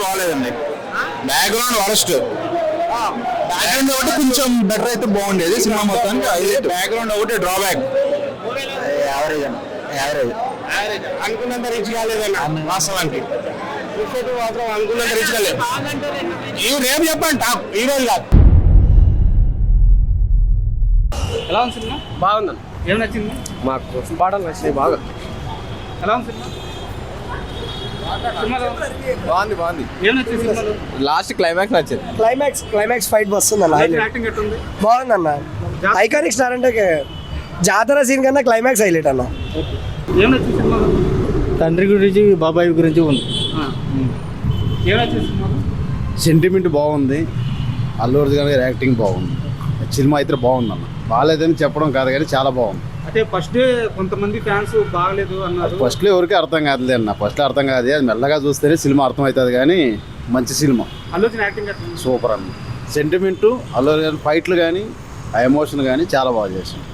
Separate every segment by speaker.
Speaker 1: బాగలేదండి. Background worst. Background ఒకటి కొంచెం better అయితే బాగుండేది సినిమా మొత్తానికి. బ్యాక్గ్రౌండ్ ఒకటి డ్రాబ్యాక్. యావరేజ్ అనుకున్నంత రీచ్ కాలేదన్న వాస్తవానికి. మాత్రం అనుకున్నంత రీచ్ కాలేదు. ఇవి రేపు చెప్పండి టాప్ ఈ రోజు కాదు.
Speaker 2: ఎలా ఉంది సినిమా?
Speaker 3: బాగుందన్న.
Speaker 2: ఏం నచ్చింది?
Speaker 3: మాకు పాటలు నచ్చినాయి బాగా.
Speaker 2: ఎలా ఉంది సినిమా?
Speaker 3: బాగుంది.
Speaker 2: ఏం నచ్చింది సినిమాలో?
Speaker 3: లాస్ట్ క్లైమాక్స్ నచ్చింది.
Speaker 4: క్లైమాక్స్ ఫైట్ వస్తుంది అన్న.
Speaker 2: యాక్టింగ్ ఎట్టుంది?
Speaker 4: బాగుందన్న. ఐకానిక్ స్టార్ అంటే జాతర సీన్ కన్నా క్లైమాక్స్ హైలైట్ అన్న.
Speaker 2: ఏం నచ్చింది సినిమాలో?
Speaker 5: తండ్రి గురించి బాబాయ్ గురించి ఉంది.
Speaker 2: ఏం నచ్చింది సినిమాలో?
Speaker 6: సెంటిమెంట్ బాగుంది. అల్లు అర్జున్ గారి యాక్టింగ్ బాగుంది. సినిమా అయితే బాగుందన్న. బాగాలేదని చెప్పడం కాదు కానీ చాలా బాగుంది.
Speaker 2: అంటే ఫస్ట్ డే కొంతమంది ఫ్యాన్స్ బాగలేదు అన్నారు.
Speaker 6: ఫస్ట్లో ఎవరికి అర్థం కాదులే అన్న. ఫస్ట్లో అర్థం కాదు, అది మెల్లగా చూస్తేనే సినిమా అర్థం అవుతుంది. కానీ మంచి సినిమా,
Speaker 2: అల్లు అర్జున్ యాక్టింగ్ ఎట్టుంది?
Speaker 6: సూపర్ అన్న. సెంటిమెంటు, అల్లు అర్జున్ ఫైట్లు కానీ ఆ ఎమోషన్ కానీ చాలా బాగా చేసింది.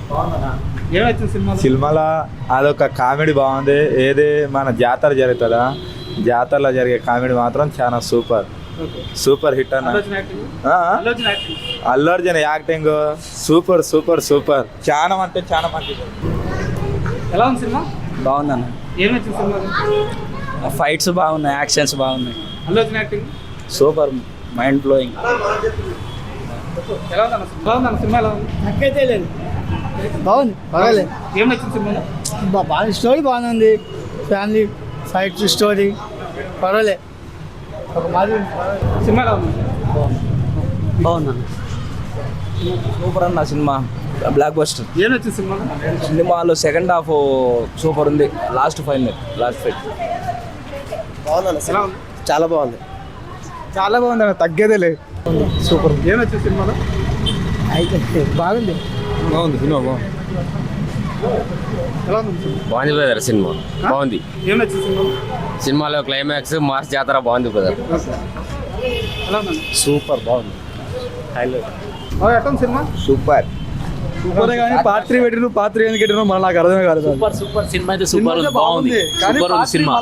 Speaker 2: ఏం నచ్చింది సినిమాలో?
Speaker 7: సినిమాలో అదొక కామెడీ బాగుంది. ఏది మన జాతర జరుగుతుందా, జాతరలో జరిగే కామెడీ మాత్రం చాలా సూపర్ హిట్ అన్న. అల్లు అర్జున్ యాక్టింగ్ సూపర్ చాలా అంటే చాలా మంచిది.
Speaker 2: ఎలా ఉంది సినిమా?
Speaker 5: బాగుందన్న.
Speaker 2: ఏం నచ్చింది సినిమాలో?
Speaker 5: ఫైట్స్ బాగున్నాయి, యాక్షన్స్ బాగున్నాయి.
Speaker 2: Allu Arjun acting
Speaker 5: super, mind blowing.
Speaker 2: ఎలా ఉందన్న సినిమా? ఎలా ఉంది?
Speaker 4: బాగుంది, బాగాలే.
Speaker 2: ఏం నచ్చింది సినిమాలో?
Speaker 4: బాగా స్టోరీ బాగుంది. ఫ్యామిలీ ఫైట్ స్టోరీ పర్వాలే. ఒక మాది
Speaker 2: సినిమా ఎలా ఉంది?
Speaker 5: బాగుందన్న. సూపర్ అన్న సినిమా, బ్లాక్ బస్టర్.
Speaker 2: ఏం నచ్చింది సినిమాలో?
Speaker 5: సినిమాలో సెకండ్ హాఫ్ సూపర్ ఉంది. లాస్ట్ ఫైట్
Speaker 4: బాగుందన్న.
Speaker 2: ఎలా ఉంది?
Speaker 4: చాలా బాగుంది.
Speaker 7: అన్న, తగ్గేదే లేదు.
Speaker 2: సూపర్. ఏం నచ్చింది సినిమాలో?
Speaker 4: అయితే బాగుంది.
Speaker 7: సినిమా బాగుంది.
Speaker 2: ఎలా ఉంది సినిమా?
Speaker 8: బాగుంది బ్రదర్. సినిమా బాగుంది.
Speaker 2: ఏం నచ్చింది సినిమాలో?
Speaker 8: సినిమాలో క్లైమాక్స్ మాస్ జాతర బాగుంది బ్రదర్.
Speaker 2: ఎలా ఉంది?
Speaker 6: సూపర్ బాగుంది.
Speaker 2: ఎట్లా ఉంది సినిమా?
Speaker 7: సూపర్
Speaker 5: కానీ పాత్ర పెట్టిన పాత్ర ఎందుకు పెట్టిన మన నాకు అర్థమే కాదు.
Speaker 9: సూపర్ సినిమా అయితే సూపర్ ఉంది. బాగుంది సినిమా.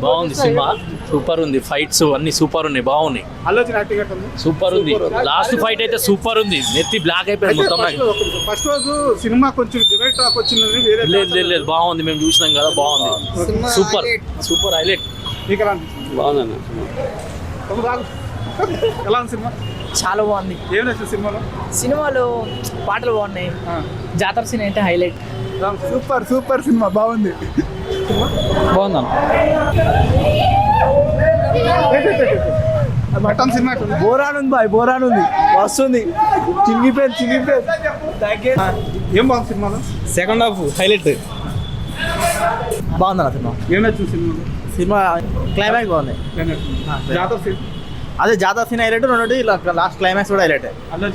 Speaker 9: బాగుంది సినిమా, సూపర్ ఉంది. ఫైట్స్ అన్ని సూపర్ ఉన్నాయి, బాగున్నాయి.
Speaker 2: అల్లు అర్జున్ యాక్టింగ్ ఎట్లా ఉంది?
Speaker 9: సూపర్ ఉంది. లాస్ట్ ఫైట్ అయితే సూపర్ ఉంది. నెత్తి బ్లాక్ అయిపోయింది మొత్తం.
Speaker 2: ఫస్ట్ రోజు సినిమా కొంచెం డిబేట్ టాక్ వచ్చింది.
Speaker 9: లేదు బాగుంది, మేము చూసినాం కదా, బాగుంది. Super highlight.
Speaker 2: మీకు ఎలా అనిపించింది?
Speaker 9: బాగుందన్న.
Speaker 2: ఎలా ఉంది సినిమా?
Speaker 10: చాలా బాగుంది.
Speaker 2: ఏం నచ్చింది
Speaker 10: సినిమాలో పాటలు బాగున్నాయి. జాతర సీన్ అయితే హైలైట్.
Speaker 7: సూపర్ సినిమా బాగుంది.
Speaker 5: బాగుందన్న.
Speaker 2: సినిమా
Speaker 5: బోరానుంది బాయ్, బోరానుంది, వస్తుంది. చినిగిపోయింది.
Speaker 2: ఏం బాగుంది సినిమాలో?
Speaker 5: సెకండ్ హాఫ్ హైలైట్ బాగుందన్న. సినిమా
Speaker 2: ఏం నచ్చింది సినిమాలో?
Speaker 5: సినిమా క్లైమాక్స్ బాగుంది.
Speaker 2: జాతర సీన్
Speaker 5: అదే జాతర సీన్ హైలైట్, రెండు లాస్ట్ క్లైమాక్స్ కూడా హైలైట్.
Speaker 2: అల్లు అర్జున్